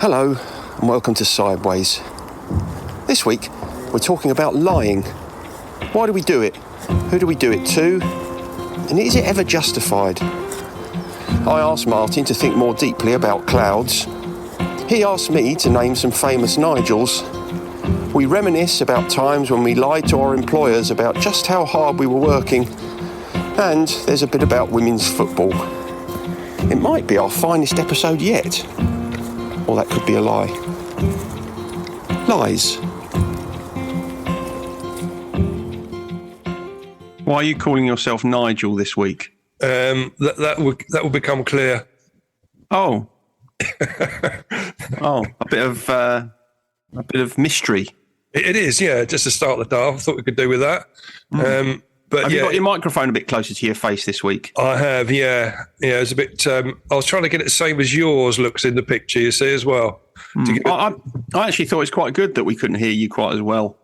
Hello and welcome to Sideways. This week we're talking about lying. Why do we do it? Who do we do it to? And is it ever justified? I asked Martin to think more deeply about clouds. He asked me to name some famous Nigels. We reminisce about times when we lied to our employers about just how hard we were working. And there's a bit about women's football. It might be our finest episode yet. Or that could be a lie. Lies. Why are you calling yourself Nigel this week? That will become clear. Oh. Oh, a bit of mystery. It is, yeah. Just to start the day, I thought we could do with that. But have yeah, you got your microphone a bit closer to your face this week? I have, yeah. Yeah, it's a bit. I was trying to get it the same as yours looks in the picture. You see as well. I actually thought it's quite good that we couldn't hear you quite as well.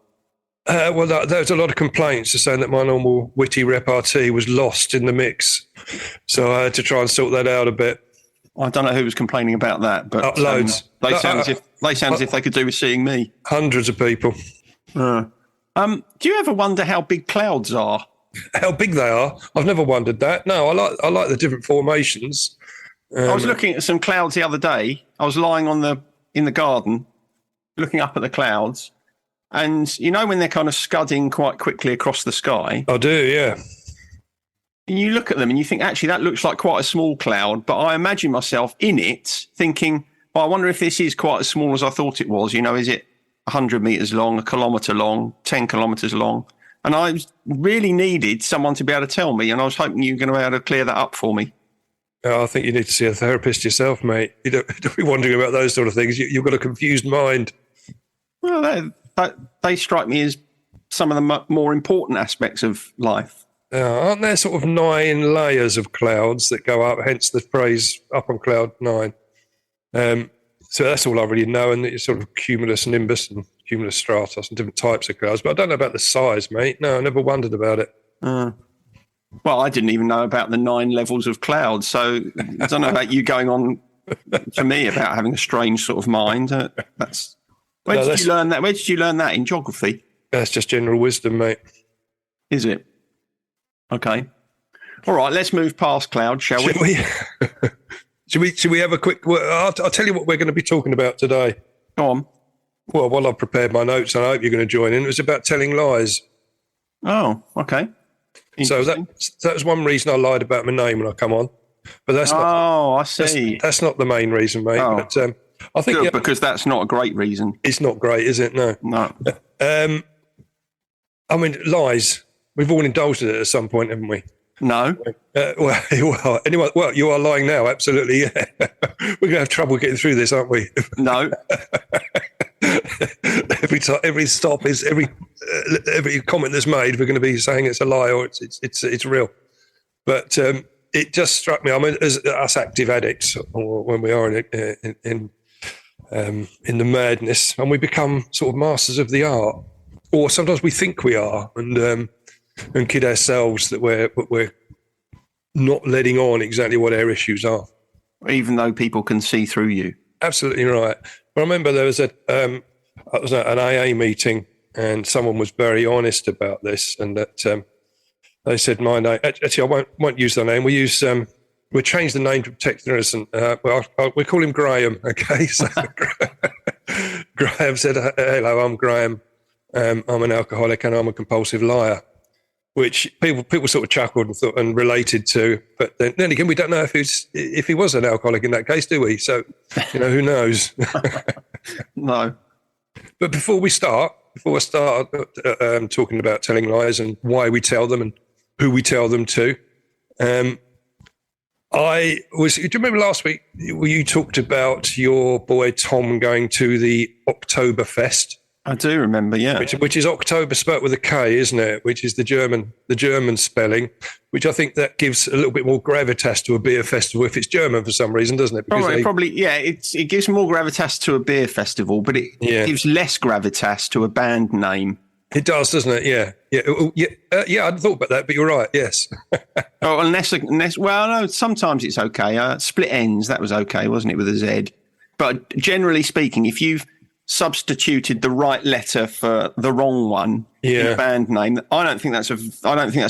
Well, there's a lot of complaints saying that my normal witty repartee was lost in the mix, so I had to try and sort that out a bit. I don't know who was complaining about that, but loads. They sound as if they could do with seeing me. Hundreds of people. Do you ever wonder how big clouds are? How big they are? I've never wondered that. No, I like the different formations. I was looking at some clouds the other day. I was lying in the garden, looking up at the clouds, and you know when they're kind of scudding quite quickly across the sky. I do, yeah. And you look at them and you think, actually, that looks like quite a small cloud. But I imagine myself in it, thinking, well, I wonder if this is quite as small as I thought it was. You know, is it 100 metres long, a kilometre long, 10 kilometres long? And I really needed someone to be able to tell me, and I was hoping you were going to be able to clear that up for me. I think you need to see a therapist yourself, mate. You don't be wondering about those sort of things. You've got a confused mind. Well, they strike me as some of the more important aspects of life. Aren't there sort of 9 layers of clouds that go up, hence the phrase up on cloud 9? So that's all I really know, and it's sort of cumulus nimbus and cumulus stratus and different types of clouds. But I don't know about the size, mate. No, I never wondered about it. Well, I didn't even know about the 9 levels of clouds, so I don't know about you going on to me about having a strange sort of mind. Where did you learn that? Where did you learn that in geography? That's just general wisdom, mate. Is it? Okay. All right, let's move past clouds, shall we? Should we have a quick... I'll tell you what we're going to be talking about today. Go on. Well, while I've prepared my notes, and I hope you're going to join in, it was about telling lies. Oh, okay. So that was one reason I lied about my name when I come on. But that's not... Oh, I see. That's not the main reason, mate. Oh. But I think... Good, because that's not a great reason. It's not great, is it? No. No. I mean, lies. We've all indulged in it at some point, haven't we? No. Anyway, you are lying now, absolutely. Yeah. We're going to have trouble getting through this, aren't we? No. every stop is every comment that's made, we're going to be saying it's a lie or it's real. But it just struck me. I mean, as us active addicts, or when we are in the madness, and we become sort of masters of the art, or sometimes we think we are, and kid ourselves that we're not letting on exactly what our issues are. Even though people can see through you. Absolutely right. I remember there was an AA meeting, and someone was very honest about this, and that they said my name. Actually, I won't use the name. We'll change the name to protect the innocent. We call him Graham. Okay, so Graham said, "Hello, I'm Graham. I'm an alcoholic and I'm a compulsive liar." Which people sort of chuckled and thought and related to, but then again, we don't know if he was an alcoholic in that case, do we? So, who knows? No. But before I start talking about telling lies and why we tell them and who we tell them to, do you remember last week you talked about your boy Tom going to the Oktoberfest? I do remember, yeah. Which is October spelt with a K, isn't it? Which is the German spelling, which I think that gives a little bit more gravitas to a beer festival if it's German for some reason, doesn't it? Probably, yeah. It gives more gravitas to a beer festival, but it gives less gravitas to a band name. It does, doesn't it? Yeah. I hadn't thought about that, but you're right. Yes. Unless, well, no. Sometimes it's okay. Split Ends, that was okay, wasn't it, with a Z? But generally speaking, if you've substituted the right letter for the wrong one in a band name, I don't think that's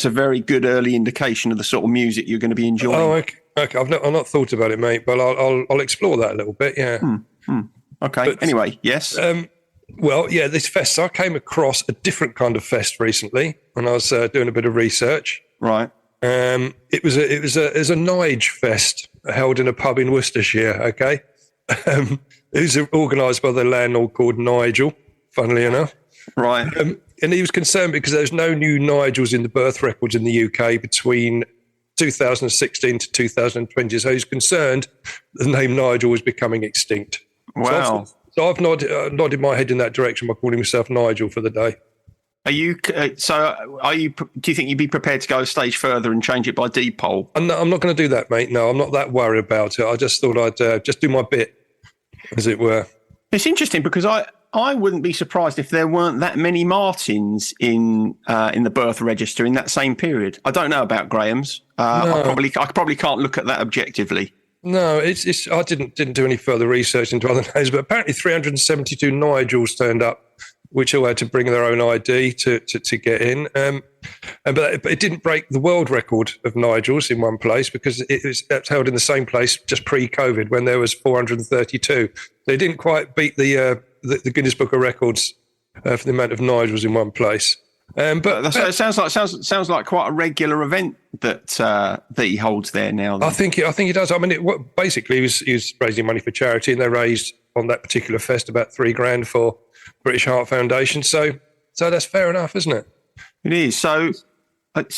a very good early indication of the sort of music you're going to be enjoying. Oh, okay. I've not thought about it, mate, but I'll explore that a little bit. Yeah. Okay. But, anyway, yes. Well, yeah, this fest. I came across a different kind of fest recently when I was doing a bit of research. Right. It was a Nige fest held in a pub in Worcestershire. Okay. It was organised by the landlord called Nigel, funnily enough. Right. And he was concerned because there's no new Nigels in the birth records in the UK between 2016 to 2020. So he's concerned the name Nigel was becoming extinct. Wow. So I've nodded my head in that direction by calling myself Nigel for the day. Are you? Do you think you'd be prepared to go a stage further and change it by deed poll? I'm not going to do that, mate. No, I'm not that worried about it. I just thought I'd just do my bit, as it were. It's interesting because I wouldn't be surprised if there weren't that many Martins in the birth register in that same period. I don't know about Graham's. No. I probably can't look at that objectively. No, it's. I didn't do any further research into other names, but apparently 372 Nigels turned up, which all had to bring their own ID to get in. But it didn't break the world record of Nigels in one place because it was held in the same place just pre-COVID when there was 432. They didn't quite beat the Guinness Book of Records for the amount of Nigels in one place. But it sounds like quite a regular event that he holds there now. Then. I think he does. I mean, basically he was raising money for charity, and they raised on that particular fest about $3,000 for British Heart Foundation. So that's fair enough, isn't it? It is. So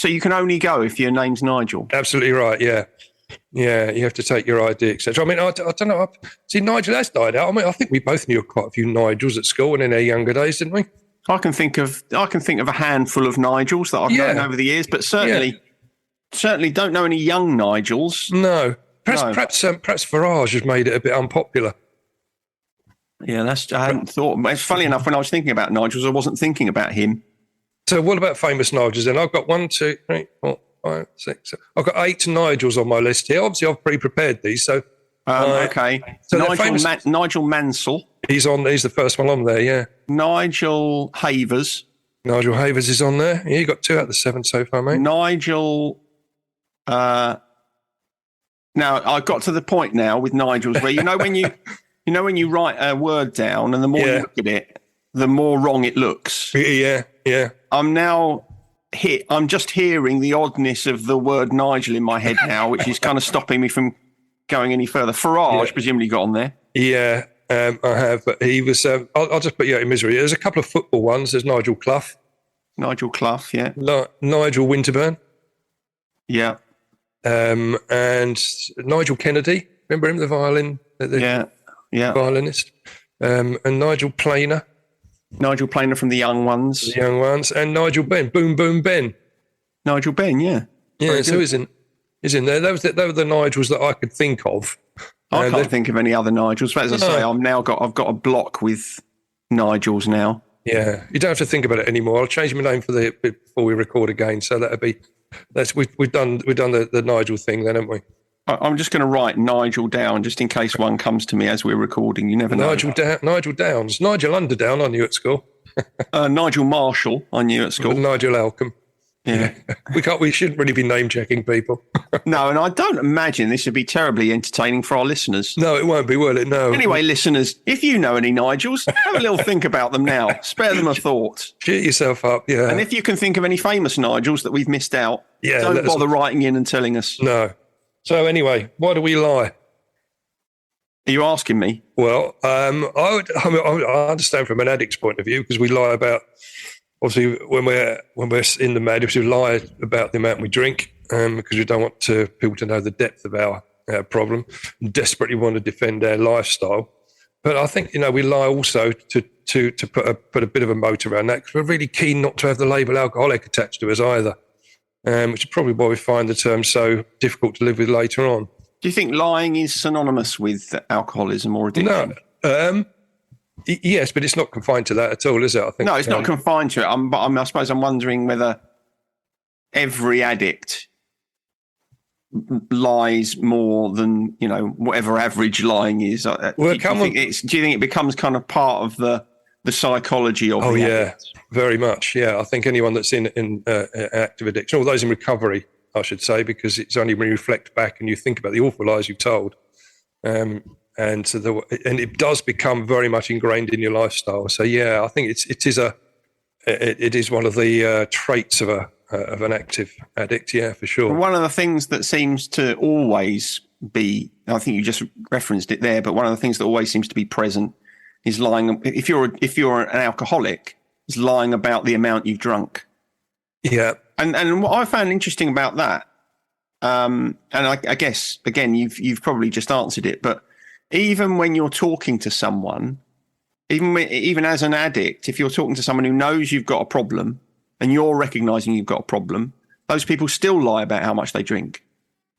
you can only go if your name's Nigel. Absolutely right. Yeah. Yeah, you have to take your ID, etc. I mean, I don't know. See, Nigel has died out. I mean, I think we both knew quite a few Nigels at school and in our younger days, didn't we? I can think of a handful of Nigels that I've known over the years, but certainly don't know any young Nigels. No, perhaps Farage has made it a bit unpopular. Yeah, I hadn't thought. It's funny enough, when I was thinking about Nigels, I wasn't thinking about him. So, what about famous Nigels then? I've got 1, 2, 3, 4, 5, 6. I've got 8 Nigels on my list here. Obviously, I've pre-prepared these. So, okay. So Nigel Mansell. He's the first one on there. Yeah. Nigel Havers. Nigel Havers is on there. Yeah, you got 2 out of the 7 so far, mate. Nigel. Now I've got to the point now with Nigels where when you write a word down and the more you look at it, the more wrong it looks. Yeah. I'm just hearing the oddness of the word Nigel in my head now, which is kind of stopping me from going any further. Farage presumably got on there. Yeah, I have, but he was. I'll just put you out in misery. There's a couple of football ones. There's Nigel Clough. Nigel Clough, yeah. Nigel Winterburn. Yeah. And Nigel Kennedy. Remember him, the violin? Violinist. And Nigel Planer. Nigel Planer from the Young Ones. The Young Ones. And Nigel Ben. Boom, Boom Ben. Nigel Ben, yeah. Yeah, so he's in there. They were the Nigels that I could think of. I can't think of any other Nigels. But as I say, I've got a block with Nigels now. Yeah, you don't have to think about it anymore. I'll change my name before we record again. So we've done the Nigel thing then, haven't we? I'm just going to write Nigel down just in case one comes to me as we're recording. You never know. Nigel Downs. Nigel Underdown I knew at school. Nigel Marshall I knew at school. Nigel Alcombe. Yeah. We shouldn't really be name checking people. No, and I don't imagine this would be terribly entertaining for our listeners. No, it won't be, will it? No. Anyway, listeners, if you know any Nigels, have a little think about them now. Spare them a thought. Cheer yourself up, yeah. And if you can think of any famous Nigels that we've missed out, don't bother writing in and telling us. No. So anyway, why do we lie? Are you asking me? Well, I understand from an addict's point of view because we lie about. Obviously, when we're in the mad, we lie about the amount we drink because we don't want people to know the depth of our problem. And desperately want to defend our lifestyle, but I think we lie also to put a bit of a moat around that because we're really keen not to have the label alcoholic attached to us either, which is probably why we find the term so difficult to live with later on. Do you think lying is synonymous with alcoholism or addiction? No. Yes, but it's not confined to that at all, is it? I think no, it's not confined to it. I suppose I'm wondering whether every addict lies more than, whatever average lying is? Well, do you think it becomes kind of part of the psychology of the addict? Very much. Yeah, I think anyone that's in active addiction, or those in recovery, I should say, because it's only when you reflect back and you think about the awful lies you've told, and it does become very much ingrained in your lifestyle. So yeah, I think it is one of the traits of an active addict. Yeah, for sure. One of the things that seems to always be, I think you just referenced it there, but one of the things that always seems to be present is lying. If you're an alcoholic, is lying about the amount you've drunk. Yeah. And what I found interesting about that, and I guess again you've probably just answered it, but even when you're talking to someone, even as an addict, if you're talking to someone who knows you've got a problem and you're recognizing you've got a problem, those people still lie about how much they drink.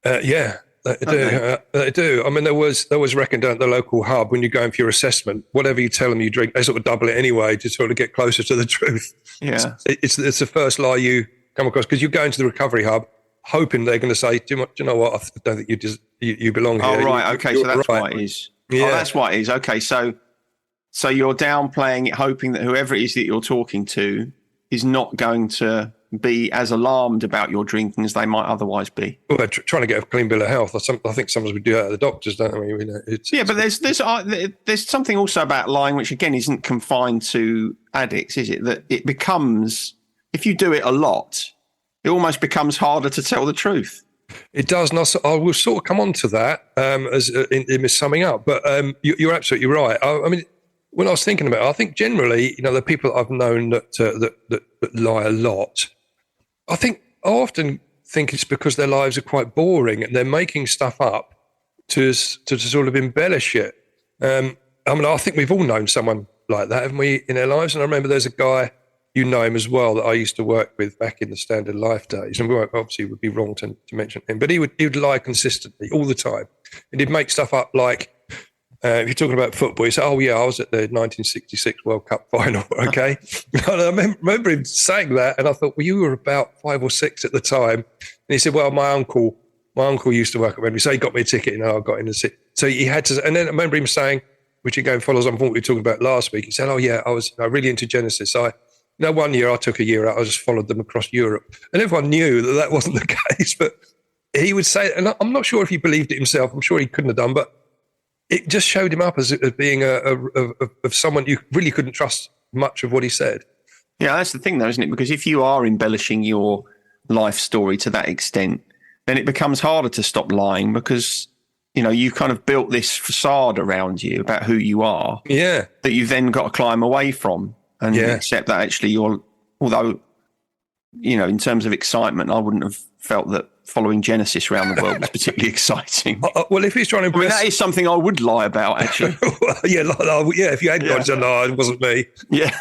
Yeah, they do. I mean, there was reckoned down at the local hub, when you're going for your assessment, whatever you tell them you drink, they sort of double it anyway to sort of get closer to the truth. Yeah, it's the first lie you come across, because you go into the recovery hub hoping they're going to say, do you know what? I don't think you belong here. Oh, right. Okay. So that's why it is. Yeah. Oh, that's why it is. Okay. So you're downplaying it, hoping that whoever it is that you're talking to is not going to be as alarmed about your drinking as they might otherwise be. Well, they're trying to get a clean bill of health. I think sometimes we do that at the doctors, don't we? But there's something also about lying, which again isn't confined to addicts, is it? That it becomes, if you do it a lot, it almost becomes harder to tell the truth. It does, and I will sort of come on to that as in summing up. But you're absolutely right. I mean, when I was thinking about it, I think generally, the people I've known that lie a lot, I often think it's because their lives are quite boring and they're making stuff up to sort of embellish it. I mean, I think we've all known someone like that, haven't we, in our lives? And I remember there's a guy, you know him as well, that I used to work with back in the Standard Life days. And obviously it would be wrong to mention him, but he would lie consistently all the time. And he'd make stuff up like, if you're talking about football, he said, "Oh yeah, I was at the 1966 World Cup final." Okay, and I remember him saying that, and I thought, "Well, you were about 5 or 6 at the time." And he said, "Well, my uncle used to work at Wembley, so he got me a ticket, and I got in the seat." So he had to, and then I remember him saying, which again follows on from what we were talking about last week. He said, "Oh yeah, I was really into Genesis. One year I took a year out, I just followed them across Europe," and everyone knew that wasn't the case, but he would say, and I'm not sure if he believed it himself. I'm sure he couldn't have done, but it just showed him up as being of someone you really couldn't trust much of what he said. Yeah, that's the thing, though, isn't it? Because if you are embellishing your life story to that extent, then it becomes harder to stop lying, because you kind of built this facade around you about who you are. Yeah, that you've then got to climb away from and accept that actually although in terms of excitement, I wouldn't have felt that following Genesis around the world was particularly exciting. Well, if he's trying to impress... that is something I would lie about, actually. If you had gone, no, it wasn't me. Yeah.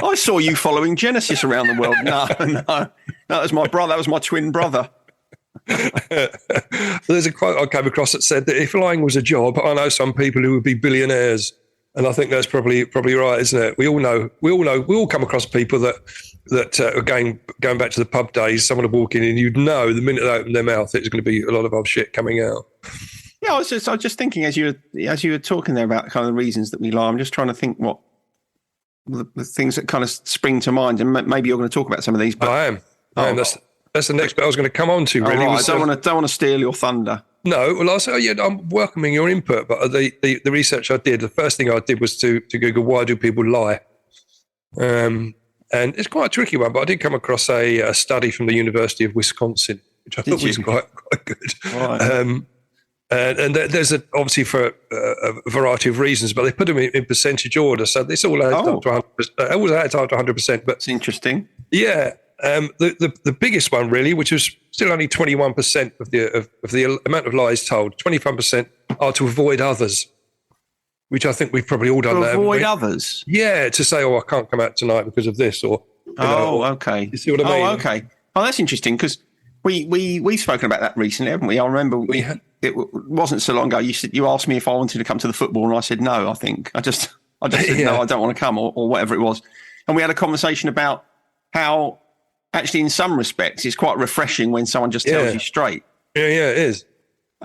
I saw you following Genesis around the world. No. That was my brother. That was my twin brother. There's a quote I came across that said that if lying was a job, I know some people who would be billionaires. And I think that's probably right, isn't it? We all come across people that are going back to the pub days. Someone would walk in and you'd know the minute they opened their mouth, it's going to be a lot of old shit coming out. Yeah, I was just thinking as you were talking there about kind of the reasons that we lie. I'm just trying to think what the things that kind of spring to mind, and maybe you're going to talk about some of these. But I am. That's the next bit I was going to come on to. Really, right. I don't want to steal your thunder. No, well, I said, I'm welcoming your input, but the research I did, the first thing I did was to Google, why do people lie? And it's quite a tricky one, but I did come across a study from the University of Wisconsin, which I thought was quite good. Right. And there's obviously for a variety of reasons, but they put them in percentage order. So this all adds up to 100%. It always adds up to 100%. But it's interesting. Yeah. The biggest one really, which was still only 21% of the amount of lies told, 25% are to avoid others, which I think we've probably all done. To avoid others? Yeah, to say, I can't come out tonight because of this, or okay. You see what I mean? Oh, okay. Oh, that's interesting, because we've spoken about that recently, haven't we? I remember it wasn't so long ago. You asked me if I wanted to come to the football, and I said no. I think I just said no, I don't want to come, or whatever it was, and we had a conversation about how. Actually, in some respects, it's quite refreshing when someone just tells you straight. Yeah, it is.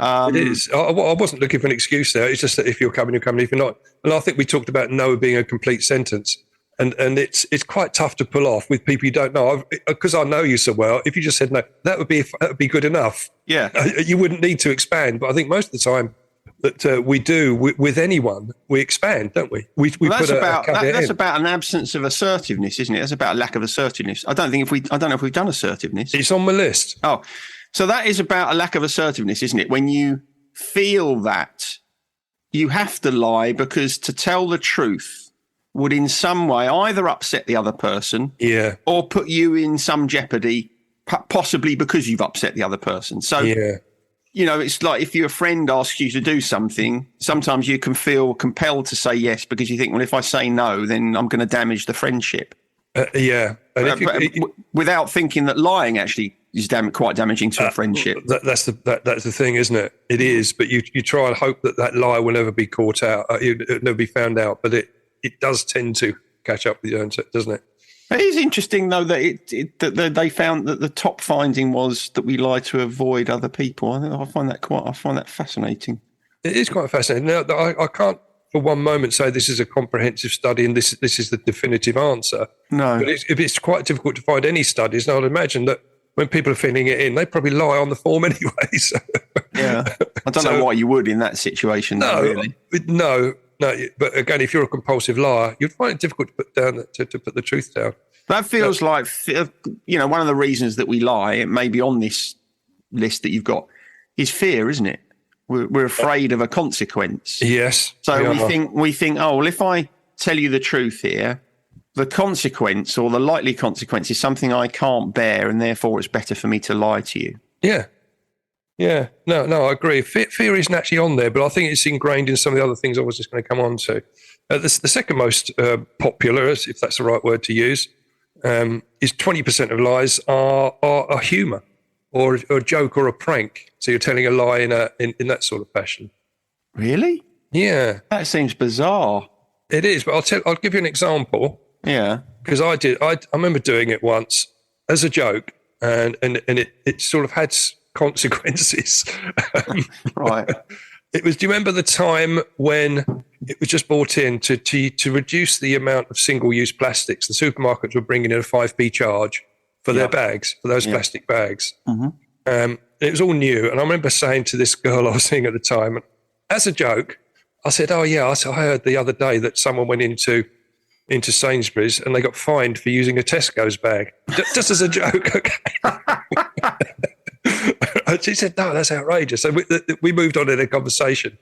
It is. I wasn't looking for an excuse there. It's just that if you're coming, you're coming. If you're not, and I think we talked about no being a complete sentence, and it's quite tough to pull off with people you don't know. Because I know you so well. If you just said no, that would be good enough. Yeah, you wouldn't need to expand. But I think most of the time that we do with anyone, we expand, don't we? We that's put that's about an absence of assertiveness, isn't it? That's about a lack of assertiveness. I don't know if we've done assertiveness. It's on my list. Oh. So that is about a lack of assertiveness, isn't it? When you feel that you have to lie because to tell the truth would in some way either upset the other person or put you in some jeopardy, possibly because you've upset the other person. So, it's like if your friend asks you to do something, sometimes you can feel compelled to say yes because you think, well, if I say no, then I'm going to damage the friendship. Without thinking that lying actually is quite damaging to a friendship. That's the thing, isn't it? It is, but you try and hope that lie will never be caught out, it'll never be found out, but it does tend to catch up with you, doesn't it? It is interesting, though, that they found that the top finding was that we lie to avoid other people. I find that fascinating. It is quite fascinating. Now, I can't for one moment say this is a comprehensive study and this is the definitive answer. No. But it's quite difficult to find any studies. And I'd imagine that when people are filling it in, they probably lie on the form anyway. So. Yeah. I don't know why you would in that situation. No, really. No. But again, if you're a compulsive liar, you'd find it difficult to put down to put the truth down. That feels like, one of the reasons that we lie, it may be on this list that you've got, is fear, isn't it? We're afraid of a consequence. Yes. So we think, oh, well, if I tell you the truth here, the consequence or the likely consequence is something I can't bear, and therefore it's better for me to lie to you. Yeah. Yeah. No, I agree. Fear isn't actually on there, but I think it's ingrained in some of the other things I was just going to come on to. The second most popular, if that's the right word to use, is 20% of lies are humour or a joke or a prank. So you're telling a lie in that sort of fashion. Really? Yeah. That seems bizarre. It is, but I'll give you an example. Yeah. Because I remember doing it once as a joke, and it sort of had consequences. Right. Do you remember the time when it was just brought in to reduce the amount of single-use plastics? The supermarkets were bringing in a 5p charge for their bags, for those plastic bags. Mm-hmm. It was all new. And I remember saying to this girl I was seeing at the time, as a joke, I said, oh, yeah, I heard the other day that someone went into Sainsbury's and they got fined for using a Tesco's bag, just as a joke. Okay. And she said, no, that's outrageous. So we moved on in a conversation.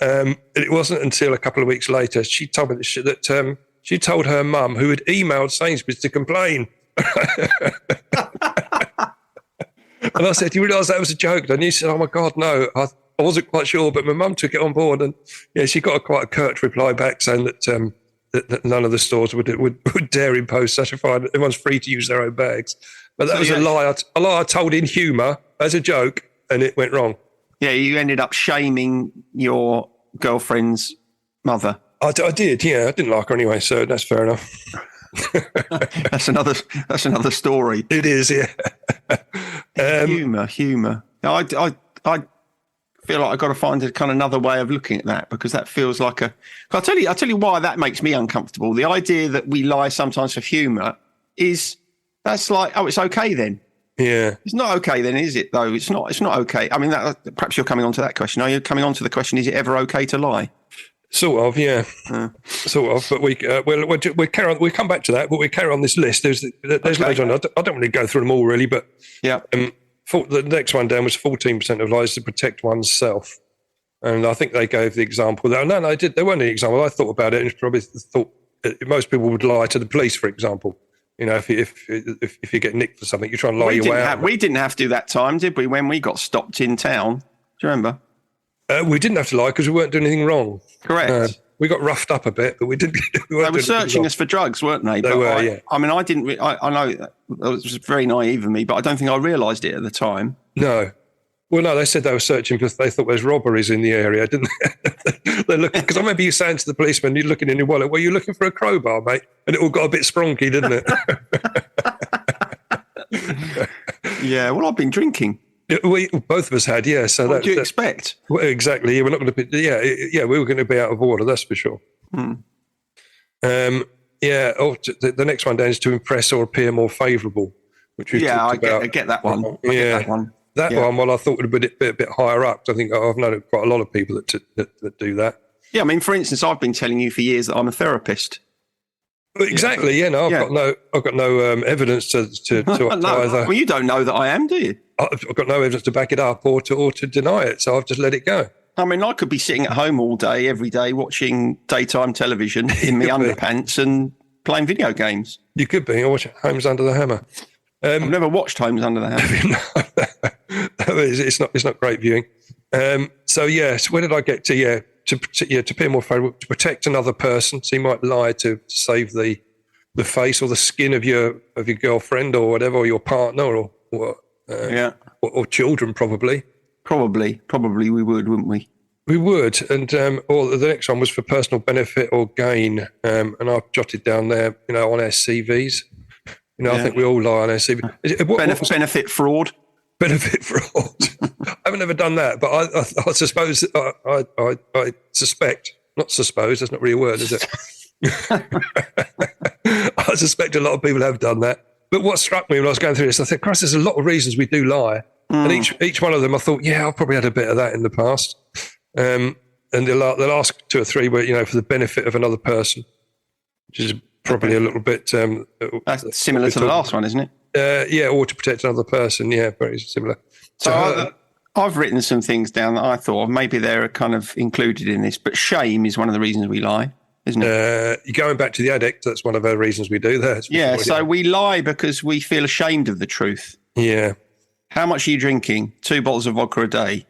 And it wasn't until a couple of weeks later she told me that she told her mum, who had emailed Sainsbury's to complain. And I said, do you realise that was a joke? And he said, oh, my God, no. I wasn't quite sure, but my mum took it on board. And, she got quite a curt reply back saying that none of the stores would dare impose such a fine. Everyone's free to use their own bags. But that was a lie I told in humour as a joke, and it went wrong. Yeah, you ended up shaming your girlfriend's mother. I did, yeah. I didn't like her anyway, so that's fair enough. That's another story. It is, yeah. Humour. I feel like I've got to find a kind of another way of looking at that, because that feels like I'll tell you why that makes me uncomfortable. The idea that we lie sometimes for humour that's like, oh, it's okay then. Yeah. It's not okay then, is it, though? It's not okay. I mean, perhaps you're coming on to that question. Are you coming on to the question, is it ever okay to lie? Sort of, yeah. Sort of. But we'll carry on. We'll come back to that, but we'll carry on this list. There's loads on. I don't want to go through them all, really, but yeah. The next one down was 14% of lies to protect one's self. And I think they gave the example. No, they weren't an example. I thought about it and probably thought most people would lie to the police, for example. If you get nicked for something, you try and lie your way out. We didn't have to do that time, did we, when we got stopped in town? Do you remember? We didn't have to lie because we weren't doing anything wrong. Correct. We got roughed up a bit, but we didn't. They were searching us for drugs, weren't they? They were, yeah. I mean, I didn't. I know it was very naive of me, but I don't think I realised it at the time. No. Well, no, they said they were searching because they thought there's robberies in the area, didn't they? They're looking, because I remember you saying to the policeman, you're looking in your wallet, well, you're looking for a crowbar, mate, and it all got a bit spronky, didn't it? Yeah. Well, I've been drinking. We both of us had, yeah. So What do you expect? Well, exactly. Yeah, we're not going to be. Yeah. We were going to be out of order. That's for sure. Yeah. Oh, the next one down is to impress or appear more favourable, which we've talked about. I get that one. I yeah. get that one. That one, well, I thought would have been a bit higher up. I think I've known quite a lot of people that do that. Yeah, I mean, for instance, I've been telling you for years that I'm a therapist. Exactly. Yeah. No, I've got no evidence to no, either. Well, you don't know that I am, do you? I've got no evidence to back it up or to deny it. So I've just let it go. I mean, I could be sitting at home all day, every day, watching daytime television in my underpants and playing video games. You could be. Or watching Homes Under the Hammer. I've never watched Homes Under the Hammer. It's not great viewing. So yes, where did I get to? Yeah, to appear more favourable, to protect another person. So you might lie to save the face or the skin of your girlfriend or whatever, or your partner or children probably. Probably we would, wouldn't we? We would, and or the next one was for personal benefit or gain, and I've jotted down there, on our CVs. I think we all lie on our CV. Benefit fraud. Benefit fraud. I haven't ever done that, but I suppose I suspect. Not suppose. That's not really a word, is it? I suspect a lot of people have done that. But what struck me when I was going through this, I thought, Christ, there's a lot of reasons we do lie. And each one of them, I thought, yeah, I've probably had a bit of that in the past. And they'll ask two or three where, for the benefit of another person, which is probably a little bit... That's similar to the last one, isn't it? Or to protect another person. Yeah, very similar. So I've written some things down that I thought maybe they're kind of included in this, but shame is one of the reasons we lie, isn't it? You're going back to the addict, that's one of the reasons we do that. Yeah, so we lie because we feel ashamed of the truth. Yeah. How much are you drinking? 2 bottles of vodka a day.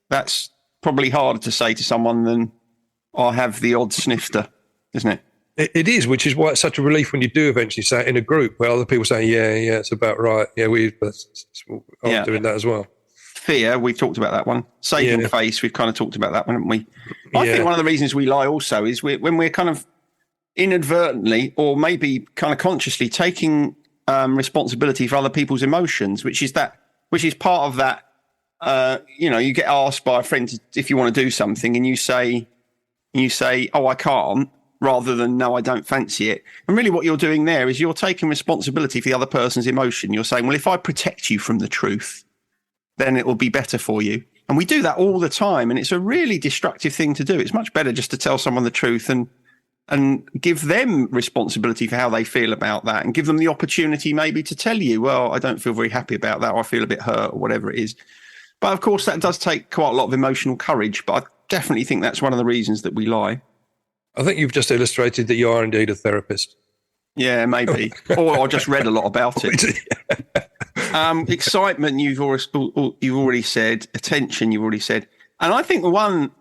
That's probably harder to say to someone than I have the odd snifter, isn't it? It is, which is why it's such a relief when you do eventually say it in a group where other people say, yeah, it's about right. Yeah, I'm doing that as well. Fear, we've talked about that one. Saving face, we've kind of talked about that one, haven't we? I think one of the reasons we lie also is when we're kind of inadvertently or maybe kind of consciously taking responsibility for other people's emotions, which is part of that. You get asked by a friend if you want to do something, and you say, "Oh, I can't," rather than "No, I don't fancy it." And really, what you're doing there is you're taking responsibility for the other person's emotion. You're saying, "Well, if I protect you from the truth, then it will be better for you." And we do that all the time, and it's a really destructive thing to do. It's much better just to tell someone the truth and give them responsibility for how they feel about that, and give them the opportunity maybe to tell you, "Well, I don't feel very happy about that, or I feel a bit hurt," or whatever it is. But of course, that does take quite a lot of emotional courage. But I definitely think that's one of the reasons that we lie. I think you've just illustrated that you are indeed a therapist. Yeah, maybe. Or I just read a lot about it. Excitement, you've already said. Attention, you've already said. And I think the one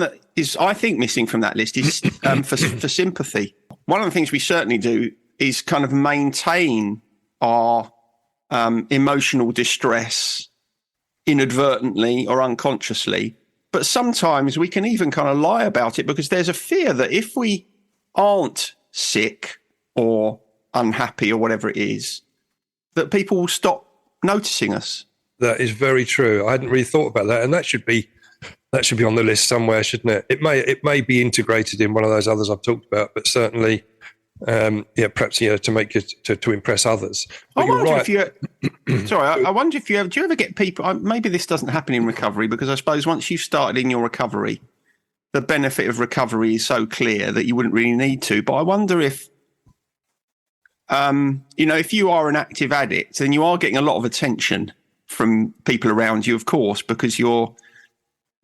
that is, I think, missing from that list is for sympathy. One of the things we certainly do is kind of maintain our emotional distress inadvertently or unconsciously. But sometimes we can even kind of lie about it because there's a fear that if we aren't sick or unhappy or whatever it is, that people will stop noticing us. That is very true. I hadn't really thought about that, and that should be on the list somewhere, shouldn't it? It may be integrated in one of those others I've talked about, but certainly, perhaps to make it to impress others. But I wonder if you do you ever get people? Maybe this doesn't happen in recovery because I suppose once you've started in your recovery, the benefit of recovery is so clear that you wouldn't really need to. But I wonder if, if you are an active addict, then you are getting a lot of attention from people around you, of course, because you're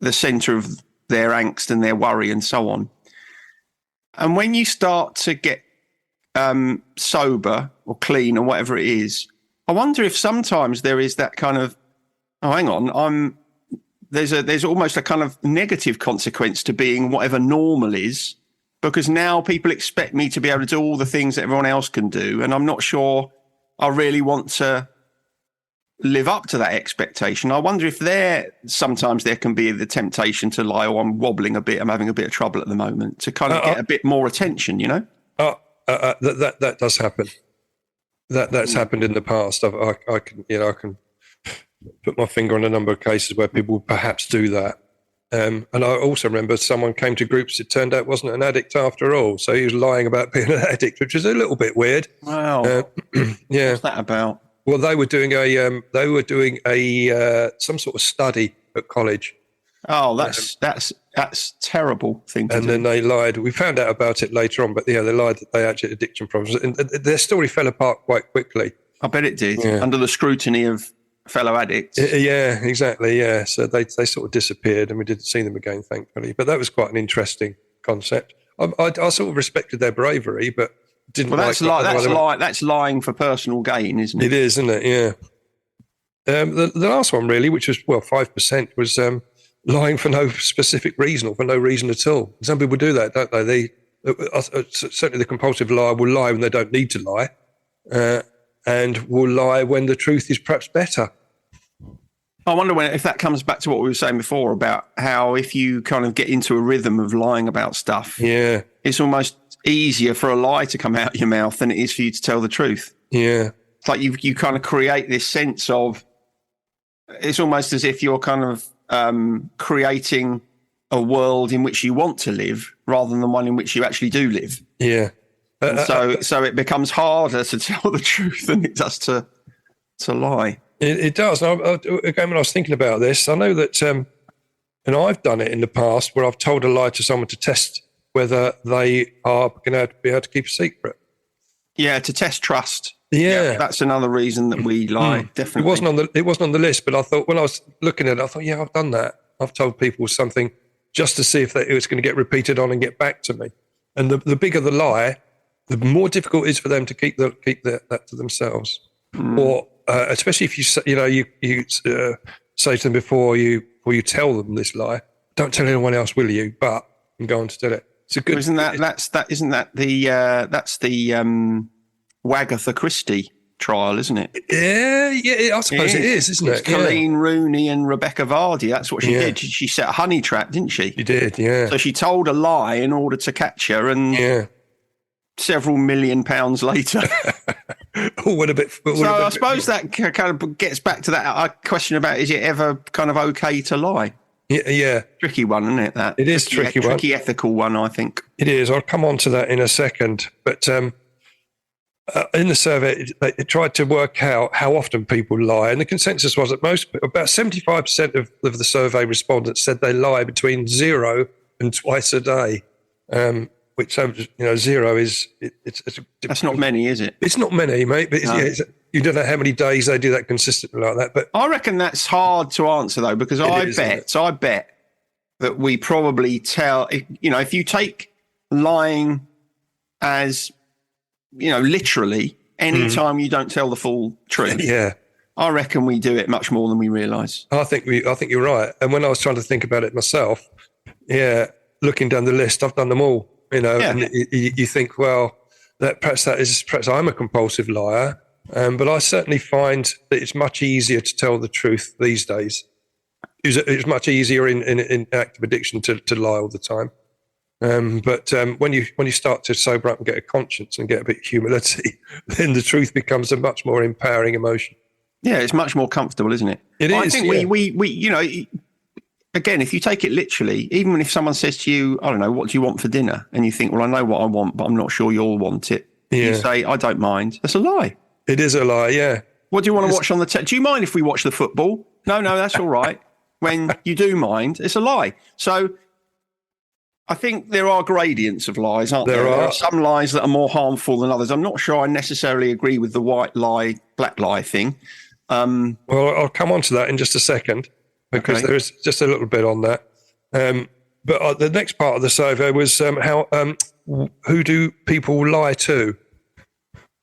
the centre of their angst and their worry and so on. And when you start to get sober or clean or whatever it is, I wonder if sometimes there is that kind of, oh, hang on, there's almost a kind of negative consequence to being whatever normal is, because now people expect me to be able to do all the things that everyone else can do, and I'm not sure I really want to live up to that expectation. I wonder if sometimes there can be the temptation to lie, oh, I'm wobbling a bit, I'm having a bit of trouble at the moment, to kind of get a bit more attention, That does happen. That's happened in the past. I can put my finger on a number of cases where people would perhaps do that. And I also remember someone came to groups, it turned out wasn't an addict after all. So he was lying about being an addict, which is a little bit weird. Wow. Yeah. What's that about? Well, they were doing a some sort of study at college. Oh, that's terrible thing to do. And then they lied. We found out about it later on, but yeah, they lied that they actually had addiction problems. And their story fell apart quite quickly. I bet it did, Yeah. under the scrutiny of fellow addicts. Yeah, exactly. Yeah. So they sort of disappeared and we didn't see them again, thankfully. But that was quite an interesting concept. I sort of respected their bravery, but didn't Well, like that's lying for personal gain, isn't it? It is, isn't it? Yeah. The last one, really, which was, 5%, was lying for no specific reason or for no reason at all. Some people do that, don't they? Certainly the compulsive liar will lie when they don't need to lie, and will lie when the truth is perhaps better. I wonder if that comes back to what we were saying before about how if you kind of get into a rhythm of lying about stuff, Yeah. it's almost easier for a lie to come out of your mouth than it is for you to tell the truth. Yeah. It's like you kind of create this sense of, it's almost as if you're kind of creating a world in which you want to live rather than the one in which you actually do live. Yeah. So it becomes harder to tell the truth than it does to lie. It does. And again, when I was thinking about this, I know that, and I've done it in the past where I've told a lie to someone to test whether they are going to be able to keep a secret. Yeah, to test trust. Yeah. That's another reason that we lie. Definitely. It wasn't on the list, but I thought when I was looking at it, I thought, yeah, I've done that. I've told people something just to see if it was going to get repeated on and get back to me. And the bigger the lie, the more difficult it is for them to keep that to themselves. Or especially if you say to them before you tell them this lie, don't tell anyone else, will you? But and go on to tell it. It's a good. Isn't that the Wagatha Christie trial, isn't it? Yeah, I suppose it is, isn't It's it? Colleen Rooney and Rebecca Vardy. That's what she did. She set a honey trap, didn't she? She did, yeah. So she told a lie in order to catch her, and several £1 million later. I suppose that kind of gets back to that question about, is it ever kind of okay to lie? Yeah. Tricky one, isn't it? That it is tricky one. Tricky ethical one, I think. It is. I'll come on to that in a second. But in the survey, it tried to work out how often people lie. And the consensus was that about 75% of the survey respondents said they lie between 0 and twice a day. Which, zero is... That's not many, is it? It's not many, mate. But you don't know how many days they do that consistently like that. But I reckon that's hard to answer, though, because I bet that we probably tell... if you take lying as, literally, any time you don't tell the full truth... Yeah. I reckon we do it much more than we realise. I think you're right. And when I was trying to think about it myself, looking down the list, I've done them all. And you think, well, perhaps I'm a compulsive liar, but I certainly find that it's much easier to tell the truth these days. It's much easier in active addiction to lie all the time. But when you start to sober up and get a conscience and get a bit of humility, then the truth becomes a much more empowering emotion. Yeah, it's much more comfortable, isn't it? It is. I think we again, if you take it literally, even if someone says to you, I don't know, what do you want for dinner? And you think, well, I know what I want, but I'm not sure you'll want it. Yeah. You say, I don't mind. That's a lie. It is a lie, yeah. What do you want to watch on the do you mind if we watch the football? No, that's all right. When you do mind, it's a lie. So I think there are gradients of lies, aren't there? There are some lies that are more harmful than others. I'm not sure I necessarily agree with the white lie, black lie thing. Well, I'll come on to that in just a second, because there is just a little bit on that. But the next part of the survey was who do people lie to?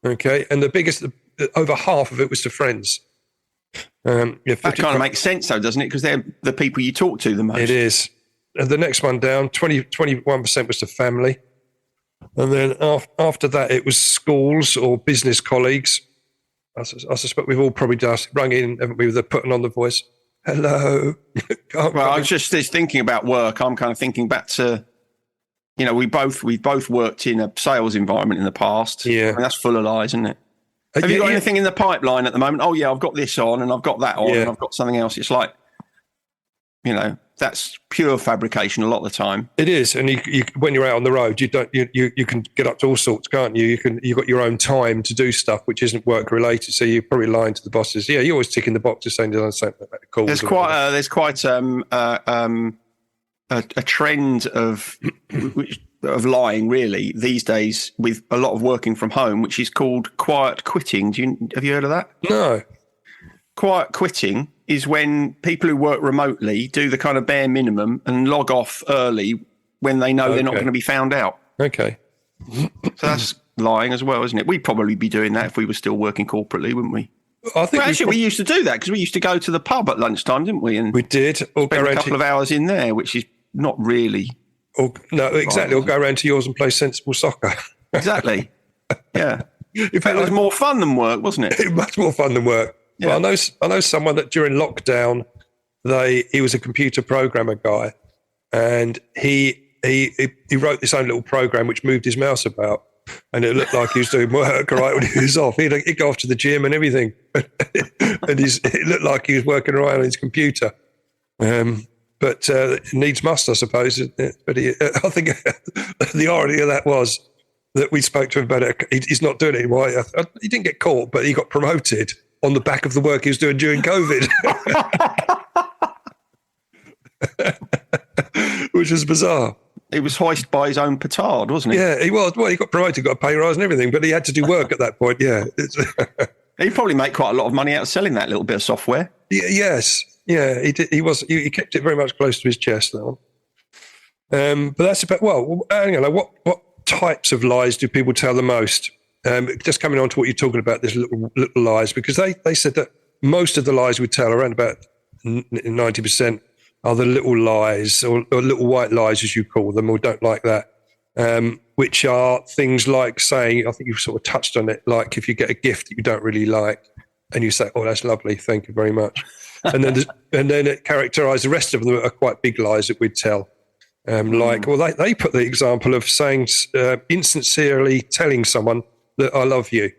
Okay, and the biggest, over half of it was to friends. That kind of makes sense, though, doesn't it? Because they're the people you talk to the most. It is. And the next one down, 21% was to family. And then after that, it was schools or business colleagues. I suspect we've all probably just rung in, haven't we, with the putting on the voice. Hello. I was just thinking about work. I'm kind of thinking back to, we've both worked in a sales environment in the past. Yeah. And that's full of lies, isn't it? Have you got anything in the pipeline at the moment? Oh, yeah, I've got this on and I've got that on and I've got something else. It's like, that's pure fabrication a lot of the time. It is. And you when you're out on the road, you can get up to all sorts, can't you? You've got your own time to do stuff which isn't work related. So you're probably lying to the bosses. Yeah, you're always ticking the boxes saying something cool. There's quite a trend of lying really these days with a lot of working from home, which is called quiet quitting. Have you heard of that? No. Quiet quitting is when people who work remotely do the kind of bare minimum and log off early when they know they're not going to be found out. Okay. So that's lying as well, isn't it? We'd probably be doing that if we were still working corporately, wouldn't we? I think we used to do that because we used to go to the pub at lunchtime, didn't we? And we did. Spend a couple of hours in there, which is not really. No, exactly. Or go around to yours and play sensible soccer. Exactly. Yeah. In fact, it was more fun than work, wasn't it? Much more fun than work. Yeah. Well, I know someone that during lockdown, he was a computer programmer guy, and he wrote this own little program which moved his mouse about, and it looked like he was doing work right when he was off. He'd go off to the gym and everything, and it looked like he was working around on his computer. But needs must, I suppose. But I think the irony of that was that we spoke to him about it. He's not doing it anymore. He didn't get caught, but he got promoted on the back of the work he was doing during COVID, which was bizarre. He was hoisted by his own petard, wasn't he? Yeah, he was. Well, he got promoted, got a pay rise and everything, but he had to do work at that point, yeah. He'd probably make quite a lot of money out of selling that little bit of software. Yes. Yeah, he did. He kept it very much close to his chest, that one. But that's about, what types of lies do people tell the most? Just coming on to what you're talking about, these little lies, because they said that most of the lies we tell, around about 90%, are the little lies or little white lies, as you call them, or don't like that, which are things like saying, I think you've sort of touched on it, like if you get a gift that you don't really like and you say, oh, that's lovely, thank you very much. And then it characterised the rest of them are quite big lies that we'd tell. They put the example of saying, insincerely telling someone that I love you.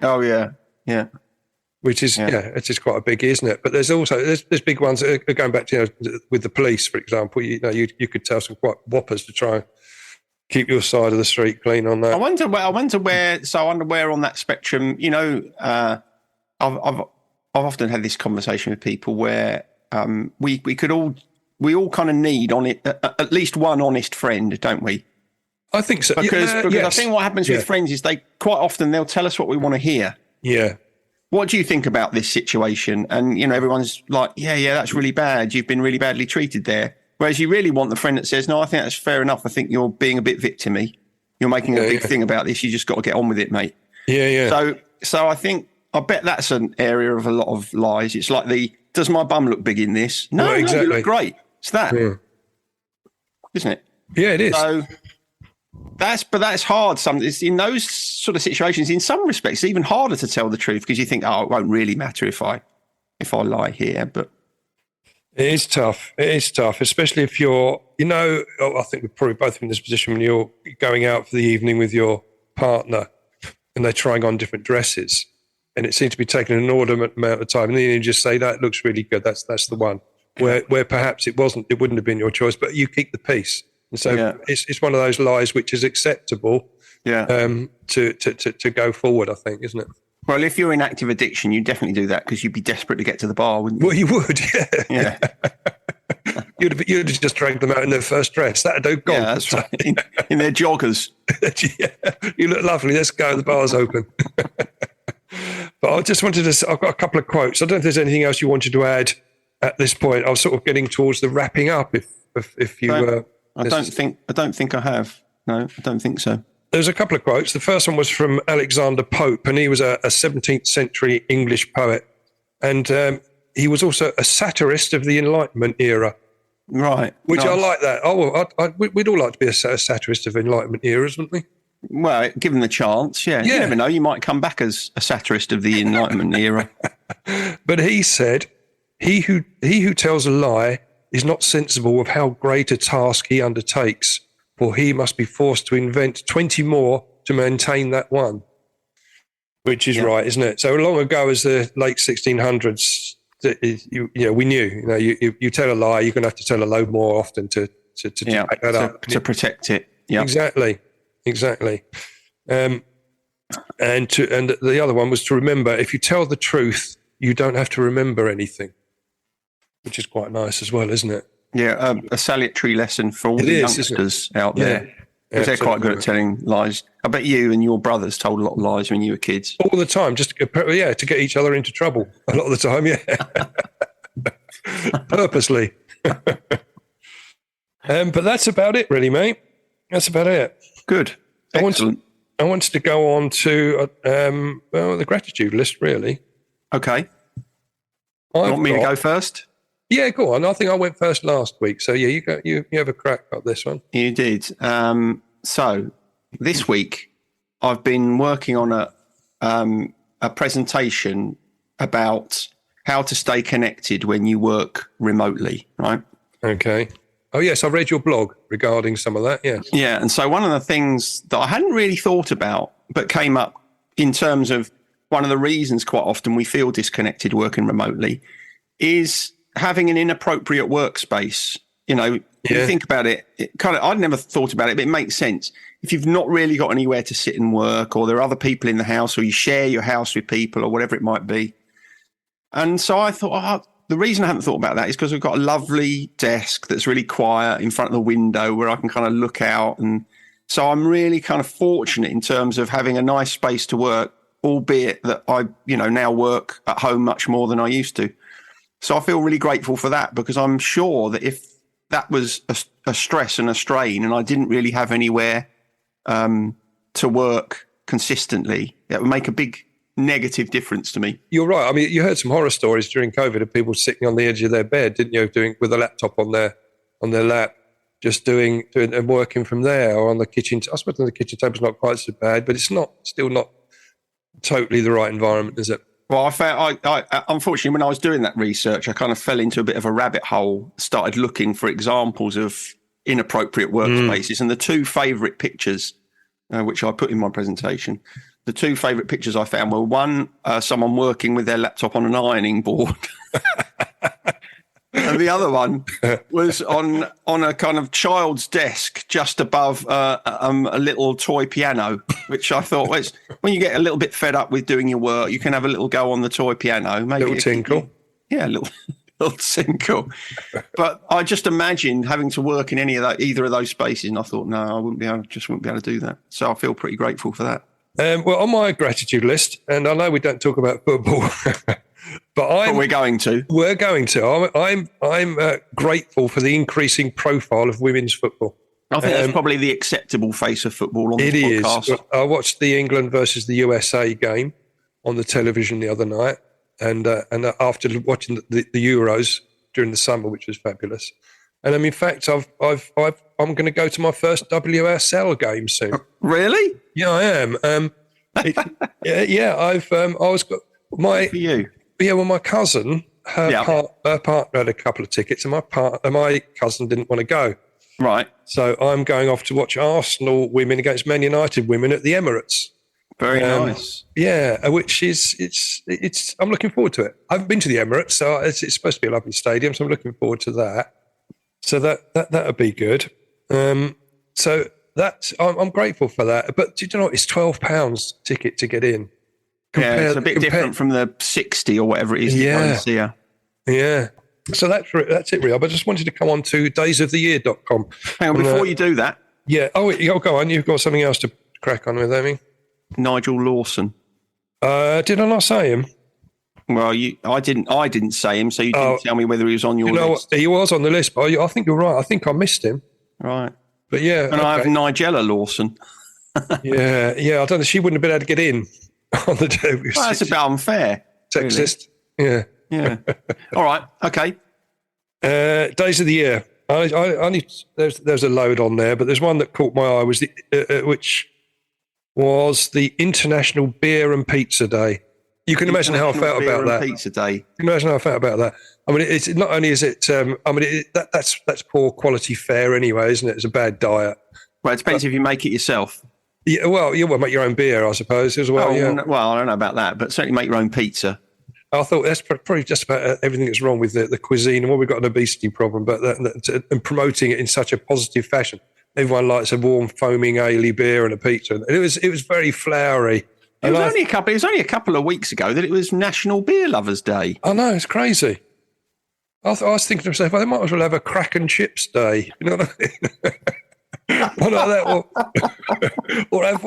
Oh, yeah. Yeah. Which is, it's just quite a big, isn't it? But there's also, there's big ones that are going back to, with the police, for example, you could tell some quite whoppers to try and keep your side of the street clean on that. I wonder where on that spectrum, I've often had this conversation with people where we all kind of need at least one honest friend, don't we? I think so. Because I think what happens with friends is they'll tell us what we want to hear. Yeah. What do you think about this situation? And, everyone's like, yeah, that's really bad. You've been really badly treated there. Whereas you really want the friend that says, no, I think that's fair enough. I think you're being a bit victim-y. You're making a big thing about this. You just got to get on with it, mate. Yeah, yeah. So I bet that's an area of a lot of lies. It's like does my bum look big in this? No, exactly. You look great. It's that. Yeah. Isn't it? Yeah, it is. So that's hard. It's in those sort of situations, in some respects, it's even harder to tell the truth because you think, oh, it won't really matter if I lie here. But it is tough. It is tough, especially if you're, I think we're probably both in this position when you're going out for the evening with your partner and they're trying on different dresses and it seems to be taking an inordinate amount of time. And then you just say, that looks really good. That's the one. Where perhaps it wouldn't have been your choice, but you keep the peace. And so it's one of those lies which is acceptable to go forward, I think, isn't it? Well, if you're in active addiction, you definitely do that because you'd be desperate to get to the bar, wouldn't you? Well, you would, yeah. You'd have just dragged them out in their first dress. That'd do. Yeah, that's right. In their joggers. Yeah. You look lovely. Let's go. The bar's open. But I just wanted to. I've got a couple of quotes. I don't know if there's anything else you wanted to add at this point. I was sort of getting towards the wrapping up. If you, I don't think I have. No, I don't think so. There's a couple of quotes. The first one was from Alexander Pope, and he was a 17th century English poet, and he was also a satirist of the Enlightenment era. Right. Which nice. I like that. Oh, well, we'd all like to be a satirist of the Enlightenment era, wouldn't we? Well, given the chance, yeah. You never know. You might come back as a satirist of the Enlightenment era. But he said, he who tells a lie is not sensible of how great a task he undertakes, for he must be forced to invent 20 more to maintain that one. which is right, isn't it? So long ago as the late 1600s, we knew, you tell a lie, you're going to have to tell a load more often to back that up. To protect it. Yeah. Exactly. And the other one was to remember, if you tell the truth, you don't have to remember anything, which is quite nice as well, isn't it? Yeah, a salutary lesson for all the youngsters out there. Because they're quite good at telling lies. I bet you and your brothers told a lot of lies when you were kids. All the time, just to get each other into trouble. A lot of the time, purposely. But that's about it, really, mate. That's about it. Good. Excellent. I wanted to go on to the gratitude list, really. Okay. You want me to go first? Yeah, go on. I think I went first last week. So, yeah, you go. You have a crack at this one. You did. So, this week, I've been working on a presentation about how to stay connected when you work remotely, right? Okay. Oh, yes, I read your blog regarding some of that, yes. Yeah, and so one of the things that I hadn't really thought about but came up in terms of one of the reasons quite often we feel disconnected working remotely is having an inappropriate workspace. If you think about it, I'd never thought about it, but it makes sense. If you've not really got anywhere to sit and work, or there are other people in the house, or you share your house with people, or whatever it might be. And so I thought, the reason I hadn't thought about that is because we've got a lovely desk that's really quiet in front of the window where I can kind of look out. And so I'm really kind of fortunate in terms of having a nice space to work, albeit that I, now work at home much more than I used to. So I feel really grateful for that, because I'm sure that if that was a stress and a strain and I didn't really have anywhere to work consistently, it would make a big negative difference to me. You're right. I mean, you heard some horror stories during COVID of people sitting on the edge of their bed, didn't you? Doing with a laptop on their lap, just doing and working from there, or on the kitchen. I suppose the kitchen table's not quite so bad, but it's still not totally the right environment, is it? Well, I found, I unfortunately, when I was doing that research, I kind of fell into a bit of a rabbit hole, started looking for examples of inappropriate workspaces. And the two favourite pictures, which I put in my presentation, the two favourite pictures I found were one, someone working with their laptop on an ironing board. And the other one was on a kind of child's desk just above a little toy piano, which I thought was, when you get a little bit fed up with doing your work, you can have a little go on the toy piano. Maybe little tinkle. Yeah, a little tinkle. But I just imagined having to work in either of those spaces, and I thought, no, I wouldn't be able to do that. So I feel pretty grateful for that. Well, on my gratitude list, and I know we don't talk about football, but we're going to. We're going to. I'm grateful for the increasing profile of women's football. I think that's probably the acceptable face of football on this podcast. It is. I watched the England versus the USA game on the television the other night, and after watching the Euros during the summer, which was fabulous. And in fact, I'm going to go to my first WSL game soon. Really? Yeah, I am. I've always got my. Good for you. Yeah, well, my cousin, her partner had a couple of tickets, and my cousin didn't want to go. Right. So I'm going off to watch Arsenal women against Man United women at the Emirates. Very nice. Yeah, which is I'm looking forward to it. I haven't been to the Emirates, so it's supposed to be a lovely stadium, so I'm looking forward to that. So that'll be good. So I'm grateful for that. But do you know what? It's £12 ticket to get in. It's a bit different from the 60 or whatever it is. Yeah. Yeah. So that's it, really. But I just wanted to come on to daysoftheyear.com. Hang on, before you do that. Yeah. Oh, go on. You've got something else to crack on with, Amy. Nigel Lawson. Did I not say him? Well, I didn't say him, so you didn't tell me whether he was on your list. He was on the list, but I think you're right. I think I missed him. Right. But yeah. And I have Nigella Lawson. Yeah. I don't know. She wouldn't have been able to get in on the day. Well, that's about unfair. Sexist. Really. Yeah. All right. Okay. Days of the year. There's a load on there, but there's one that caught my eye, which was the International Beer and Pizza Day. You can imagine how I felt about that. Pizza Day. You can imagine how I felt about that. I mean, it's not only is it. That's poor quality fare anyway, isn't it? It's a bad diet. Well, it depends if you make it yourself. Yeah, well, you will make your own beer, I suppose, as well. Yeah. Well, I don't know about that, but certainly make your own pizza. I thought that's probably just about everything that's wrong with the cuisine and we've got an obesity problem, but and promoting it in such a positive fashion. Everyone likes a warm, foaming, ale beer and a pizza. And it was very flowery. It was only a couple of weeks ago that it was National Beer Lovers Day. I know, it's crazy. I was thinking to myself, well, they might as well have a crack and chips day. You know what I mean? One like that, or have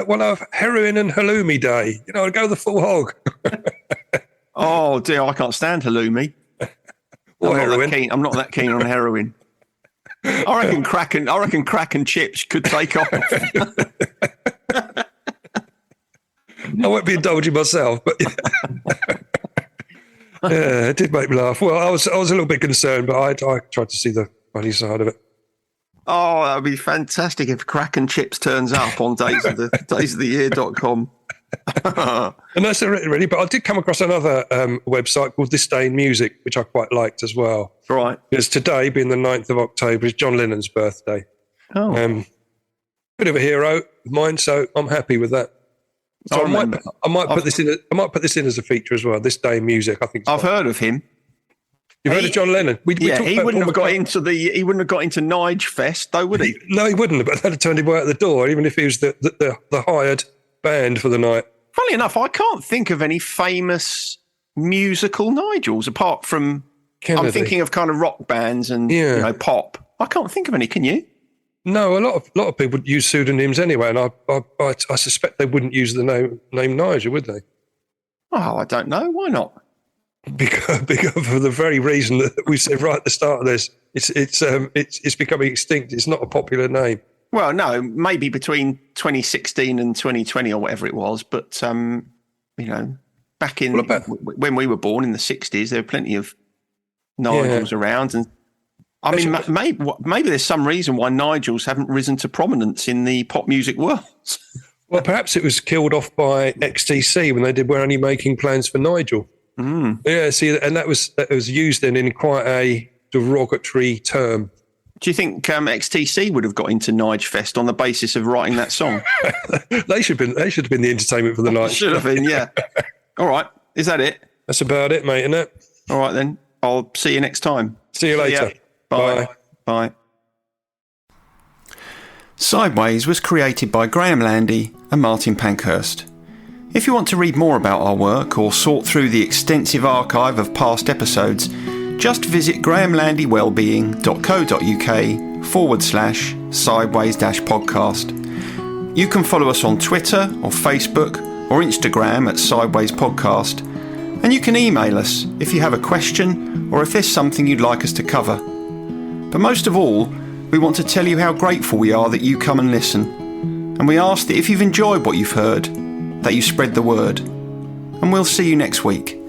one of heroin and halloumi day. You know, go the full hog. Oh dear, I can't stand halloumi. I'm not that keen on heroin. I reckon crack and chips could take off. I won't be indulging myself, but yeah, it did make me laugh. Well, I was a little bit concerned, but I tried to see the funny side of it. Oh, that would be fantastic if Crack and Chips turns up on daysoftheyear.com. And that's it, really. But I did come across another website called This Day in Music, which I quite liked as well. Right. Because today, being the 9th of October, is John Lennon's birthday. Oh. Bit of a hero of mine, so I'm happy with that. So I might put this in as a feature as well. This Day in Music, I think. I've heard of him. You've heard of John Lennon? He wouldn't have got into Nige Fest, though, would he? No, he wouldn't have. But that'd have turned him out the door, even if he was the hired band for the night. Funnily enough, I can't think of any famous musical Nigels apart from Kennedy. I'm thinking of kind of rock bands and pop. I can't think of any. Can you? No, a lot of people use pseudonyms anyway, and I suspect they wouldn't use the name Nigel, would they? Oh, I don't know. Why not? Because for the very reason that we said right at the start of this, it's becoming extinct. It's not a popular name. Well, no, maybe between 2016 and 2020 or whatever it was, but back in when we were born in the 60s, there were plenty of Nigels around, and I mean, maybe there's some reason why Nigels haven't risen to prominence in the pop music world. Well, perhaps it was killed off by XTC when they were only making plans for Nigel. Mm. Yeah, see, and that was used then in quite a derogatory term. Do you think XTC would have got into Nige Fest on the basis of writing that song? They should have been the entertainment for the night. Should have been, yeah. All right, is that it? That's about it, mate, isn't it? All right then. I'll see you next time. See you later. Bye. Bye. Sideways was created by Graham Landy and Martin Pankhurst. If you want to read more about our work or sort through the extensive archive of past episodes, just visit grahamlandywellbeing.co.uk/sideways-podcast. You can follow us on Twitter or Facebook or Instagram at Sideways Podcast, and you can email us if you have a question or if there's something you'd like us to cover. But most of all, we want to tell you how grateful we are that you come and listen, and we ask that if you've enjoyed what you've heard, that you spread the word. And we'll see you next week.